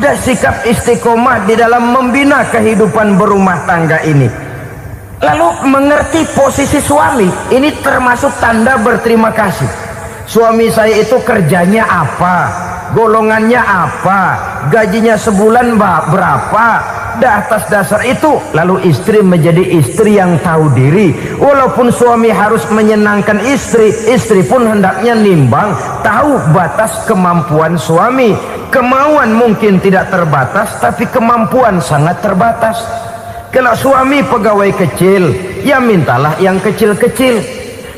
ada sikap istiqomah di dalam membina kehidupan berumah tangga ini. Lalu mengerti posisi suami, ini termasuk tanda berterima kasih. Suami saya itu kerjanya apa, golongannya apa, gajinya sebulan berapa, atas dasar itu lalu istri menjadi istri yang tahu diri. Walaupun suami harus menyenangkan istri, istri pun hendaknya nimbang, tahu batas kemampuan suami. Kemauan mungkin tidak terbatas, tapi kemampuan sangat terbatas. Kalau suami pegawai kecil, ya mintalah yang kecil-kecil.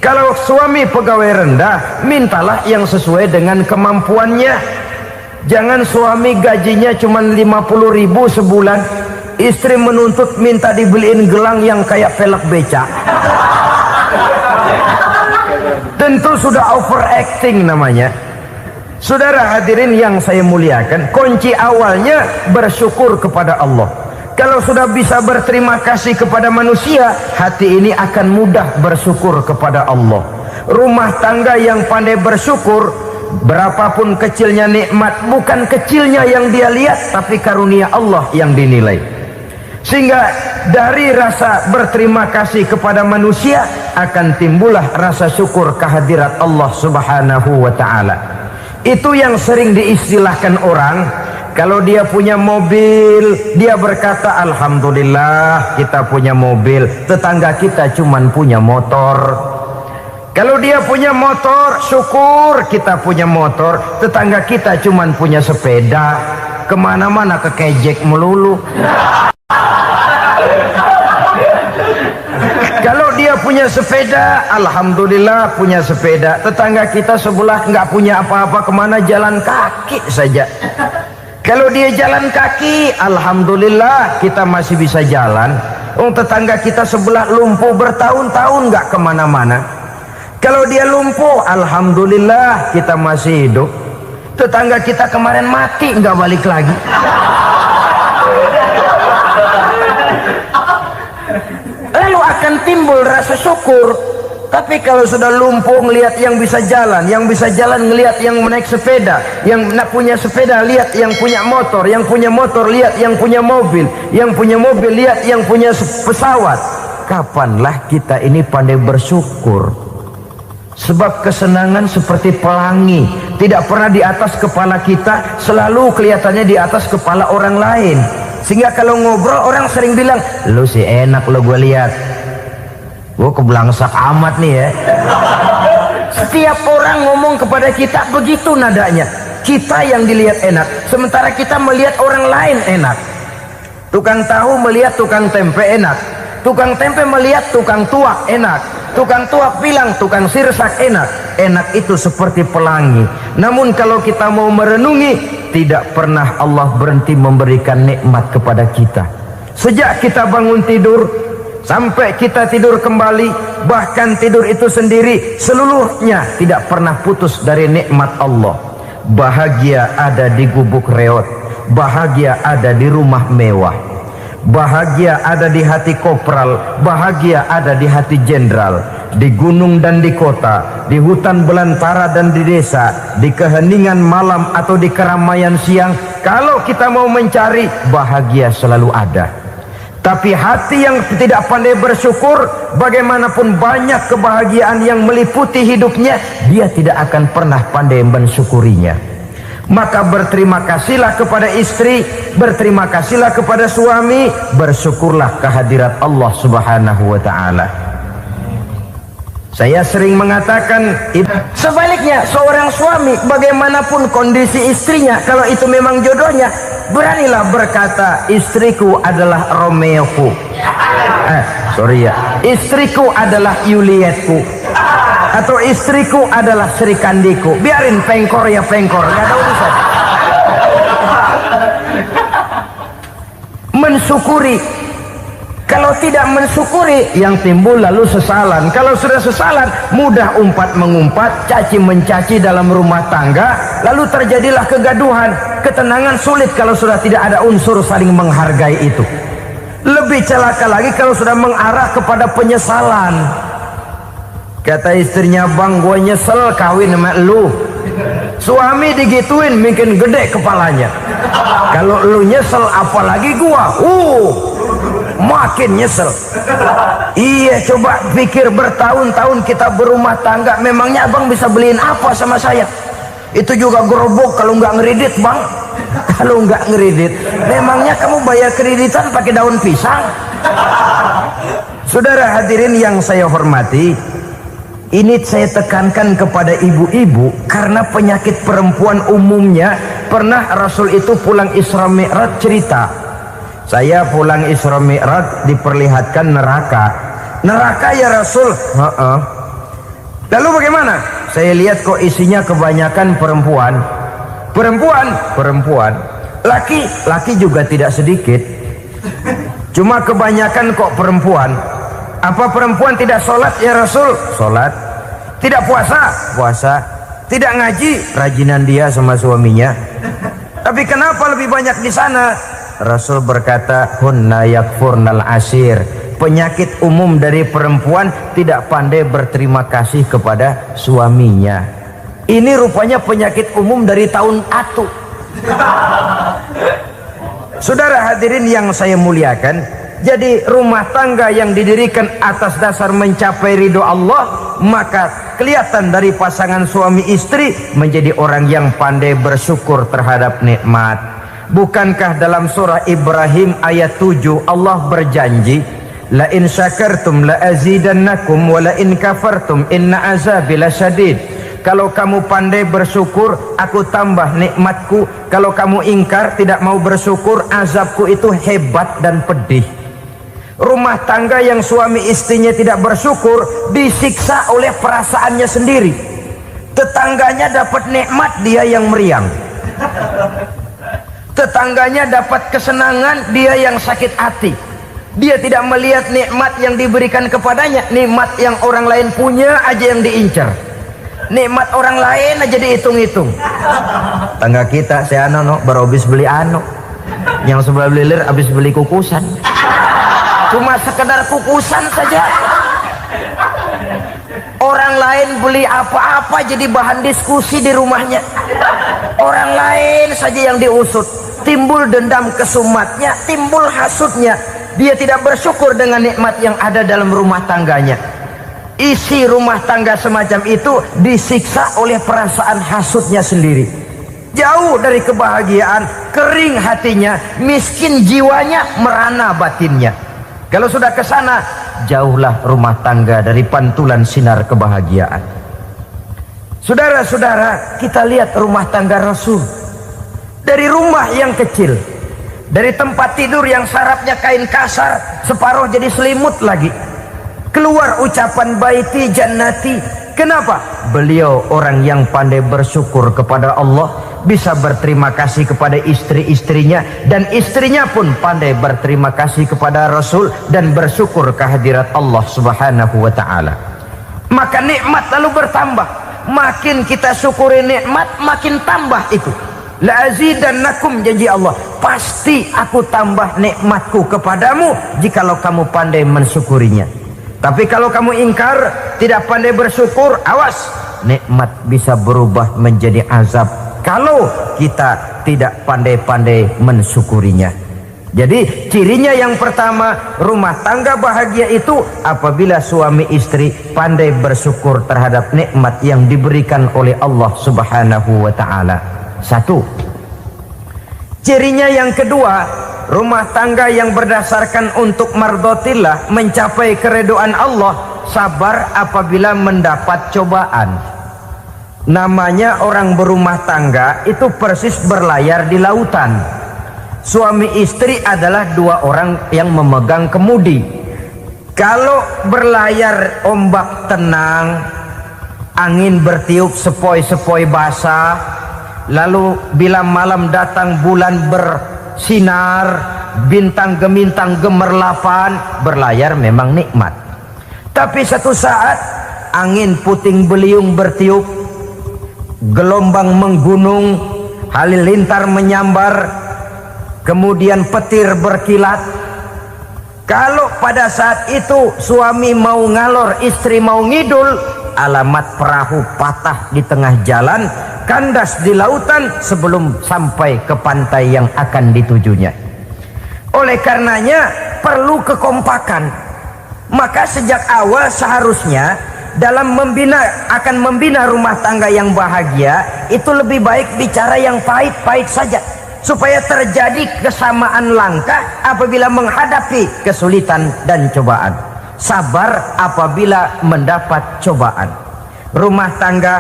Kalau suami pegawai rendah, mintalah yang sesuai dengan kemampuannya. Jangan suami gajinya cuma 50.000 sebulan, istri menuntut minta dibeliin gelang yang kayak pelek becak. Tentu sudah overacting namanya. Saudara hadirin yang saya muliakan, kunci awalnya bersyukur kepada Allah. Kalau sudah bisa berterima kasih kepada manusia, hati ini akan mudah bersyukur kepada Allah. Rumah tangga yang pandai bersyukur, berapapun kecilnya nikmat, bukan kecilnya yang dia lihat, tapi karunia Allah yang dinilai. Sehingga dari rasa berterima kasih kepada manusia akan timbullah rasa syukur kehadirat Allah Subhanahu wa ta'ala. Itu yang sering diistilahkan orang, kalau dia punya mobil, dia berkata alhamdulillah kita punya mobil, tetangga kita cuman punya motor. Kalau dia punya motor, syukur kita punya motor, tetangga kita cuman punya sepeda, kemana-mana kekejek melulu. Kalau dia punya sepeda, alhamdulillah punya sepeda, tetangga kita sebelah nggak punya apa-apa, kemana jalan kaki saja. Kalau dia jalan kaki, alhamdulillah kita masih bisa jalan. Tetangga kita sebelah lumpuh bertahun-tahun nggak kemana-mana. Kalau dia lumpuh, alhamdulillah kita masih hidup. Tetangga kita kemarin mati nggak balik lagi. Lalu akan timbul rasa syukur. Tapi kalau sudah lumpuh ngelihat yang bisa jalan ngelihat yang naik sepeda, yang punya sepeda lihat yang punya motor lihat yang punya mobil lihat yang punya pesawat. Kapanlah kita ini pandai bersyukur? Sebab kesenangan seperti pelangi, tidak pernah di atas kepala kita, selalu kelihatannya di atas kepala orang lain. Sehingga kalau ngobrol orang sering bilang, lu sih enak lo gue lihat, gue kebelangsak amat nih ya. Setiap orang ngomong kepada kita begitu nadanya. Kita yang dilihat enak, sementara kita melihat orang lain enak. Tukang tahu melihat tukang tempe enak, tukang tempe melihat tukang tuak enak, tukang tuak bilang tukang sirsak enak. Enak itu seperti pelangi. Namun kalau kita mau merenungi, tidak pernah Allah berhenti memberikan nikmat kepada kita. Sejak kita bangun tidur sampai kita tidur kembali, bahkan tidur itu sendiri, seluruhnya tidak pernah putus dari nikmat Allah. Bahagia ada di gubuk reot, bahagia ada di rumah mewah, bahagia ada di hati kopral, bahagia ada di hati jenderal, di gunung dan di kota, di hutan belantara dan di desa, di keheningan malam atau di keramaian siang. Kalau kita mau mencari, bahagia selalu ada. Tapi hati yang tidak pandai bersyukur, bagaimanapun banyak kebahagiaan yang meliputi hidupnya, dia tidak akan pernah pandai mensyukurinya. Maka berterima kasihlah kepada istri, berterima kasihlah kepada suami, bersyukurlah kehadirat Allah Subhanahu wa ta'ala. Saya sering mengatakan, sebaliknya seorang suami bagaimanapun kondisi istrinya, kalau itu memang jodohnya, beranilah berkata, istriku adalah Romeoku, istriku adalah Julietku, atau istriku adalah Sri Kandiku. Biarin pengkor ya pengkor, gak ada urusan. Mensyukuri. Kalau tidak mensyukuri, yang timbul lalu sesalan. Kalau sudah sesalan, mudah umpat mengumpat, caci mencaci dalam rumah tangga, lalu terjadilah kegaduhan. Ketenangan sulit kalau sudah tidak ada unsur saling menghargai itu. Lebih celaka lagi kalau sudah mengarah kepada penyesalan. Kata istrinya, bang gue nyesel kawin sama lu. Suami digituin mungkin gede kepalanya. Kalau lu nyesel apalagi gua, makin nyesel. Iya, coba pikir bertahun-tahun kita berumah tangga, memangnya abang bisa beliin apa sama saya? Itu juga gerobok kalau nggak ngeridit bang. Kalau nggak ngeridit, memangnya kamu bayar kreditan pakai daun pisang? Saudara hadirin yang saya hormati, ini saya tekankan kepada ibu-ibu karena penyakit perempuan umumnya. Pernah Rasul itu pulang Isra Mi'raj cerita, saya pulang Isra Mi'raj diperlihatkan neraka. Neraka ya Rasul? Lalu bagaimana? Saya lihat kok isinya kebanyakan perempuan. Perempuan. Laki juga tidak sedikit. Cuma kebanyakan kok perempuan. Apa perempuan tidak sholat ya Rasul? Sholat. Tidak puasa? Puasa. Tidak ngaji? Rajinan dia sama suaminya. Tapi kenapa lebih banyak di sana? Rasul berkata, hunna yakfurnal ashir. Penyakit umum dari perempuan tidak pandai berterima kasih kepada suaminya. Ini rupanya penyakit umum dari tahun atu. Saudara hadirin yang saya muliakan, jadi rumah tangga yang didirikan atas dasar mencapai ridho Allah, maka kelihatan dari pasangan suami istri menjadi orang yang pandai bersyukur terhadap nikmat. Bukankah dalam surah Ibrahim ayat 7 Allah berjanji, la in syakartum la azidannakum wa la in kafartum inna azabi lasyadid. Kalau kamu pandai bersyukur, aku tambah nikmatku. Kalau kamu ingkar, tidak mau bersyukur, azabku itu hebat dan pedih. Rumah tangga yang suami istrinya tidak bersyukur disiksa oleh perasaannya sendiri. Tetangganya dapat nikmat, dia yang meriang. Tetangganya dapat kesenangan, dia yang sakit hati. Dia tidak melihat nikmat yang diberikan kepadanya, nikmat yang orang lain punya aja yang diincar. Nikmat orang lain aja dihitung-hitung. Tangga kita, saya baru habis beli yang sebelah belilir habis beli kukusan. Cuma sekedar kukusan saja. Orang lain beli apa-apa jadi bahan diskusi di rumahnya. Orang lain saja yang diusut. Timbul dendam kesumatnya, timbul hasutnya. Dia tidak bersyukur dengan nikmat yang ada dalam rumah tangganya. Isi rumah tangga semacam itu disiksa oleh perasaan hasutnya sendiri. Jauh dari kebahagiaan, kering hatinya, miskin jiwanya, merana batinnya. Kalau sudah ke sana, jauhlah rumah tangga dari pantulan sinar kebahagiaan. Saudara-saudara, kita lihat rumah tangga Rasul. Dari rumah yang kecil, dari tempat tidur yang sarapnya kain kasar, separuh jadi selimut lagi, keluar ucapan baiti jannati. Kenapa? Beliau orang yang pandai bersyukur kepada Allah, bisa berterima kasih kepada istri-istrinya, dan istrinya pun pandai berterima kasih kepada Rasul dan bersyukur kehadirat Allah Subhanahu wa ta'ala. Maka nikmat lalu bertambah. Makin kita syukuri nikmat, makin tambah itu. La azidannakum, janji Allah, pasti aku tambah nikmatku kepadamu jikalau kamu pandai mensyukurinya. Tapi kalau kamu ingkar, tidak pandai bersyukur, awas, nikmat bisa berubah menjadi azab kalau kita tidak pandai-pandai mensyukurinya. Jadi cirinya yang pertama, rumah tangga bahagia itu apabila suami istri pandai bersyukur terhadap nikmat yang diberikan oleh Allah Subhanahu wa ta'ala. Satu. Cirinya yang kedua, rumah tangga yang berdasarkan untuk mardotillah, mencapai keredoan Allah, sabar apabila mendapat cobaan. Namanya orang berumah tangga itu persis berlayar di lautan. Suami istri adalah dua orang yang memegang kemudi. Kalau berlayar ombak tenang, angin bertiup sepoi-sepoi basah, lalu bila malam datang bulan bersinar, bintang gemintang gemerlapan, berlayar memang nikmat. Tapi satu saat angin puting beliung bertiup, gelombang menggunung, halilintar menyambar, kemudian petir berkilat, Kalau pada saat itu suami mau ngalor, istri mau ngidul, alamat perahu patah di tengah jalan, kandas di lautan sebelum sampai ke pantai yang akan ditujunya. Oleh karenanya perlu kekompakan. Maka sejak awal seharusnya dalam akan membina rumah tangga yang bahagia, itu lebih baik bicara yang pahit-pahit saja, supaya terjadi kesamaan langkah apabila menghadapi kesulitan dan cobaan, sabar apabila mendapat cobaan. Rumah tangga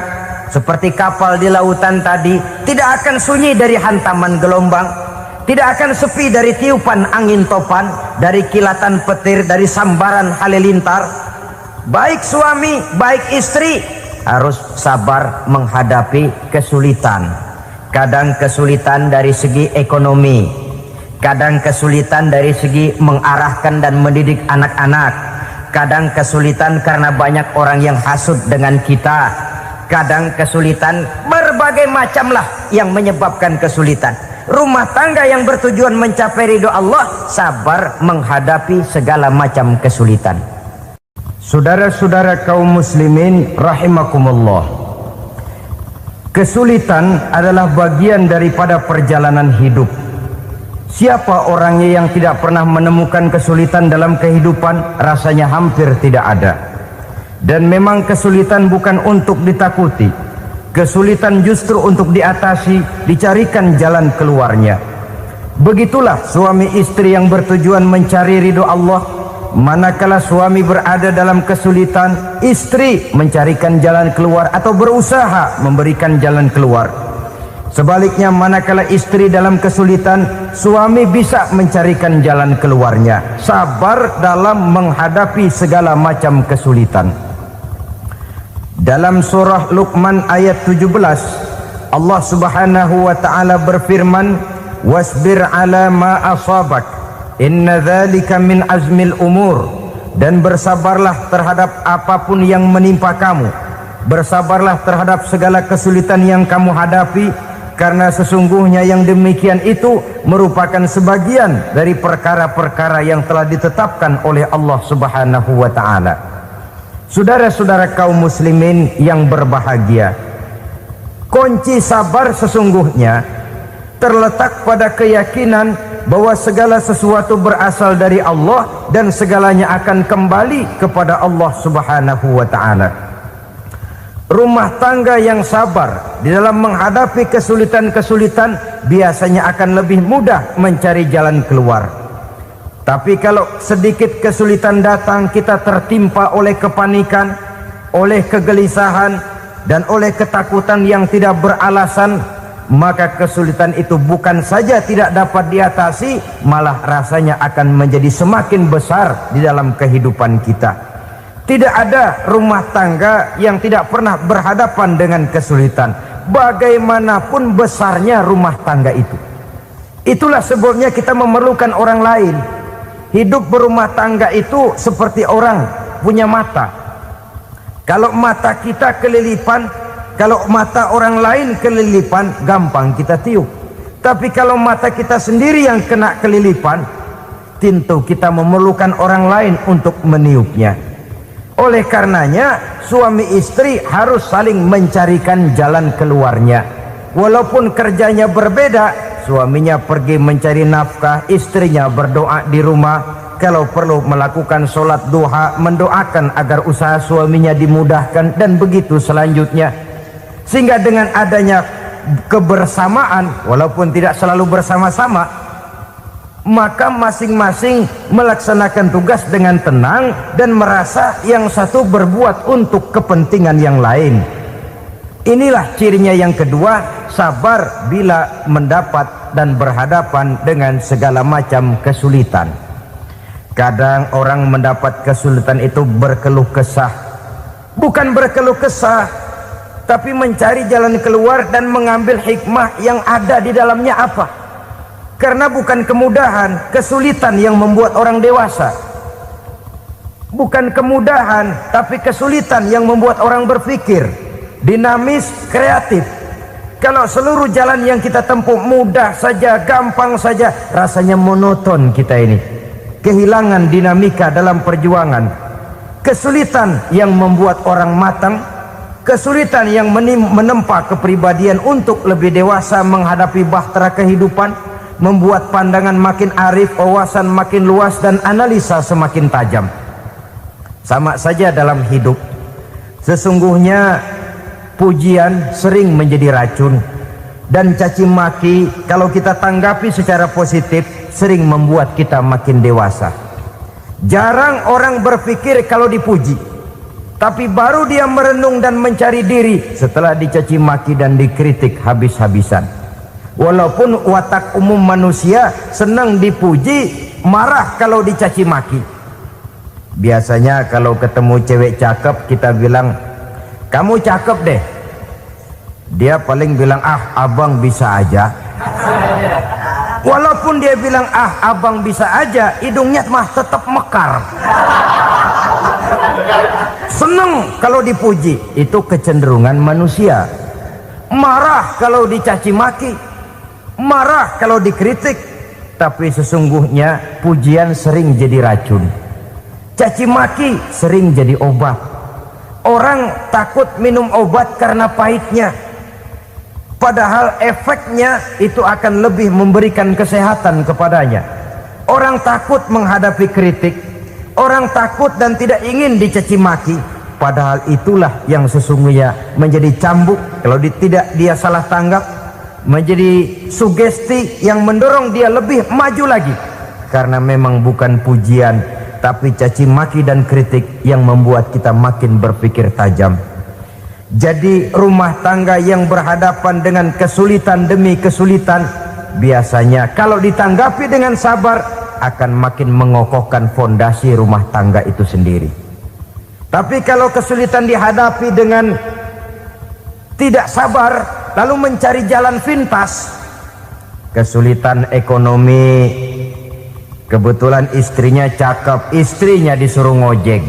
seperti kapal di lautan tadi tidak akan sunyi dari hantaman gelombang, tidak akan sepi dari tiupan angin topan, dari kilatan petir, dari sambaran halilintar. Baik suami, baik istri harus sabar menghadapi kesulitan. Kadang kesulitan dari segi ekonomi, kadang kesulitan dari segi mengarahkan dan mendidik anak-anak, kadang kesulitan karena banyak orang yang hasut dengan kita, kadang kesulitan berbagai macam lah yang menyebabkan kesulitan. Rumah tangga yang bertujuan mencapai ridho Allah sabar menghadapi segala macam kesulitan. Saudara-saudara kaum muslimin rahimakumullah, kesulitan adalah bagian daripada perjalanan hidup. Siapa orangnya yang tidak pernah menemukan kesulitan dalam kehidupan? Rasanya hampir tidak ada. Dan memang kesulitan bukan untuk ditakuti, kesulitan justru untuk diatasi, dicarikan jalan keluarnya. Begitulah suami istri yang bertujuan mencari ridho Allah. Manakala suami berada dalam kesulitan, istri mencarikan jalan keluar atau berusaha memberikan jalan keluar. Sebaliknya, manakala istri dalam kesulitan, suami bisa mencarikan jalan keluarnya, sabar dalam menghadapi segala macam kesulitan. Dalam surah Luqman ayat 17, Allah Subhanahu wa taala berfirman, "Wasbir 'ala ma asabak, inna dzalika min azmil umur." Dan bersabarlah terhadap apapun yang menimpa kamu, bersabarlah terhadap segala kesulitan yang kamu hadapi, karena sesungguhnya yang demikian itu merupakan sebagian dari perkara-perkara yang telah ditetapkan oleh Allah Subhanahu wa taala. Saudara-saudara kaum muslimin yang berbahagia, kunci sabar sesungguhnya terletak pada keyakinan bahwa segala sesuatu berasal dari Allah dan segalanya akan kembali kepada Allah Subhanahu wa taala. Rumah tangga yang sabar di dalam menghadapi kesulitan-kesulitan biasanya akan lebih mudah mencari jalan keluar. Tapi kalau sedikit kesulitan datang, kita tertimpa oleh kepanikan, oleh kegelisahan, dan oleh ketakutan yang tidak beralasan, maka kesulitan itu bukan saja tidak dapat diatasi, malah rasanya akan menjadi semakin besar di dalam kehidupan kita. Tidak ada rumah tangga yang tidak pernah berhadapan dengan kesulitan, bagaimanapun besarnya rumah tangga itu. Itulah sebabnya kita memerlukan orang lain. Hidup berumah tangga itu seperti orang punya mata. Kalau mata kita kelilipan, kalau mata orang lain kelilipan, gampang kita tiup. Tapi kalau mata kita sendiri yang kena kelilipan, tentu kita memerlukan orang lain untuk meniupnya. Oleh karenanya, suami istri harus saling mencarikan jalan keluarnya. Walaupun kerjanya berbeda, suaminya pergi mencari nafkah, istrinya berdoa di rumah. Kalau perlu melakukan sholat duha, mendoakan agar usaha suaminya dimudahkan, dan begitu selanjutnya. Sehingga dengan adanya kebersamaan, walaupun tidak selalu bersama-sama, maka masing-masing melaksanakan tugas dengan tenang dan merasa yang satu berbuat untuk kepentingan yang lain. Inilah cirinya yang kedua, sabar bila mendapat dan berhadapan dengan segala macam kesulitan. Kadang orang mendapat kesulitan itu berkeluh kesah. Bukan berkeluh kesah, tapi mencari jalan keluar dan mengambil hikmah yang ada di dalamnya apa. Karena bukan kemudahan, kesulitan yang membuat orang dewasa. Bukan kemudahan, tapi kesulitan yang membuat orang berpikir, dinamis, kreatif. Kalau seluruh jalan yang kita tempuh mudah saja, gampang saja, rasanya monoton kita ini. kehilangan dinamika dalam perjuangan, kesulitan yang membuat orang matang, kesulitan yang menempa kepribadian untuk lebih dewasa menghadapi bahtera kehidupan, membuat pandangan makin arif, wawasan makin luas, dan analisa semakin tajam. Sama saja dalam hidup, sesungguhnya pujian sering menjadi racun, dan caci maki kalau kita tanggapi secara positif sering membuat kita makin dewasa. Jarang orang berpikir kalau dipuji, tapi baru dia merenung dan mencari diri setelah dicaci maki dan dikritik habis-habisan. Walaupun watak umum manusia senang dipuji, marah kalau dicaci maki. Biasanya kalau ketemu cewek cakep kita bilang, kamu cakep deh. Dia paling bilang, ah abang bisa aja. Walaupun dia bilang, ah abang bisa aja, hidungnya mah tetap mekar. Seneng kalau dipuji, itu kecenderungan manusia. Marah kalau dicaci maki, marah kalau dikritik. Tapi sesungguhnya pujian sering jadi racun, caci maki sering jadi obat. Orang takut minum obat karena pahitnya, padahal efeknya itu akan lebih memberikan kesehatan kepadanya. Orang takut menghadapi kritik, orang takut dan tidak ingin dicaci maki, padahal itulah yang sesungguhnya menjadi cambuk kalau tidak dia salah tanggap, menjadi sugesti yang mendorong dia lebih maju lagi. Karena memang bukan pujian, tapi caci maki dan kritik yang membuat kita makin berpikir tajam. Jadi rumah tangga yang berhadapan dengan kesulitan demi kesulitan, biasanya kalau ditanggapi dengan sabar akan makin mengokohkan fondasi rumah tangga itu sendiri. Tapi kalau kesulitan dihadapi dengan tidak sabar, lalu mencari jalan pintas, kesulitan ekonomi, kebetulan istrinya cakep, istrinya disuruh ngojek.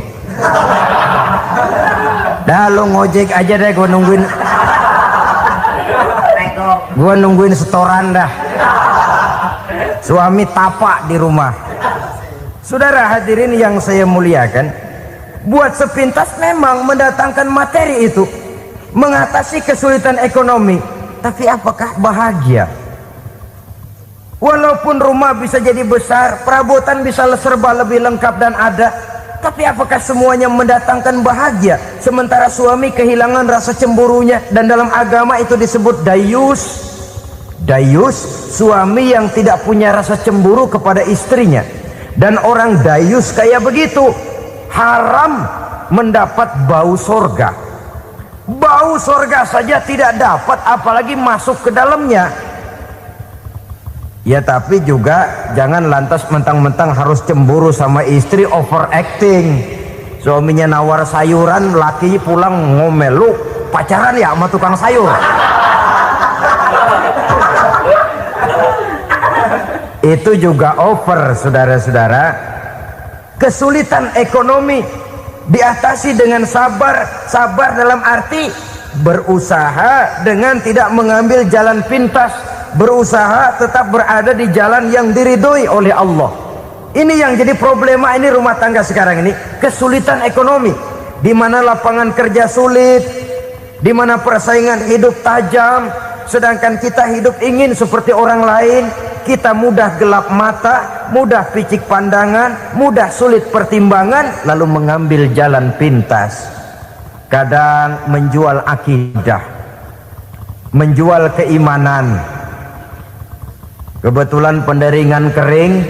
Dah lu ngojek aja deh, gua nungguin setoran dah. Suami tapak di rumah. Saudara hadirin yang saya muliakan, buat sepintas memang mendatangkan materi itu mengatasi kesulitan ekonomi, tapi apakah bahagia? Walaupun rumah bisa jadi besar, perabotan bisa serba lebih lengkap dan ada, tapi apakah semuanya mendatangkan bahagia? Sementara suami kehilangan rasa cemburunya, dan dalam agama itu disebut dayus. Dayus, suami yang tidak punya rasa cemburu kepada istrinya. Dan orang dayus kayak begitu haram mendapat bau sorga. Bau sorga saja tidak dapat, apalagi masuk ke dalamnya. Ya tapi juga jangan lantas mentang-mentang harus cemburu sama istri, overacting. Suaminya nawar sayuran, laki pulang ngomel, lu pacaran ya sama tukang sayur. Itu juga over, saudara-saudara. Kesulitan ekonomi diatasi dengan sabar. Sabar dalam arti berusaha dengan tidak mengambil jalan pintas, berusaha tetap berada di jalan yang diridhoi oleh Allah. Ini yang jadi problema ini rumah tangga sekarang ini, kesulitan ekonomi, di mana lapangan kerja sulit, di mana persaingan hidup tajam, sedangkan kita hidup ingin seperti orang lain. Kita mudah gelap mata, mudah picik pandangan, mudah sulit pertimbangan, lalu mengambil jalan pintas. Kadang menjual akidah, menjual keimanan. Kebetulan penderingan kering,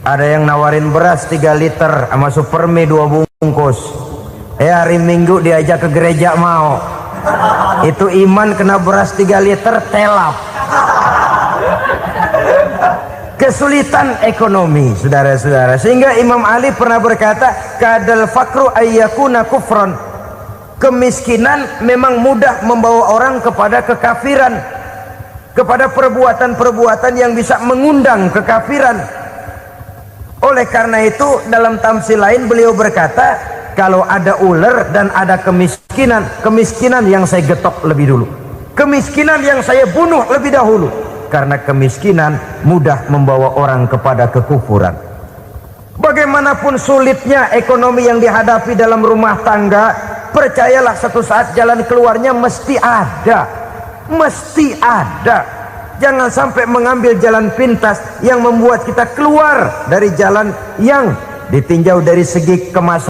ada yang nawarin beras 3 liter sama supermie 2 bungkus. Hari Minggu diajak ke gereja mau. Itu iman kena beras 3 liter telap. Kesulitan ekonomi, saudara-saudara, sehingga Imam Ali pernah berkata, kadal fakru ayyakuna kufron. Kemiskinan memang mudah membawa orang kepada kekafiran, kepada perbuatan-perbuatan yang bisa mengundang kekafiran. Oleh karena itu dalam tamsil lain beliau berkata, kalau ada ular dan ada kemiskinan, kemiskinan yang saya getok lebih dulu, kemiskinan yang saya bunuh lebih dahulu. Karena kemiskinan mudah membawa orang kepada kekufuran. Bagaimanapun sulitnya ekonomi yang dihadapi dalam rumah tangga, percayalah satu saat jalan keluarnya mesti ada. Mesti ada. Jangan sampai mengambil jalan pintas yang membuat kita keluar dari jalan yang ditinjau dari segi kemaslahatan.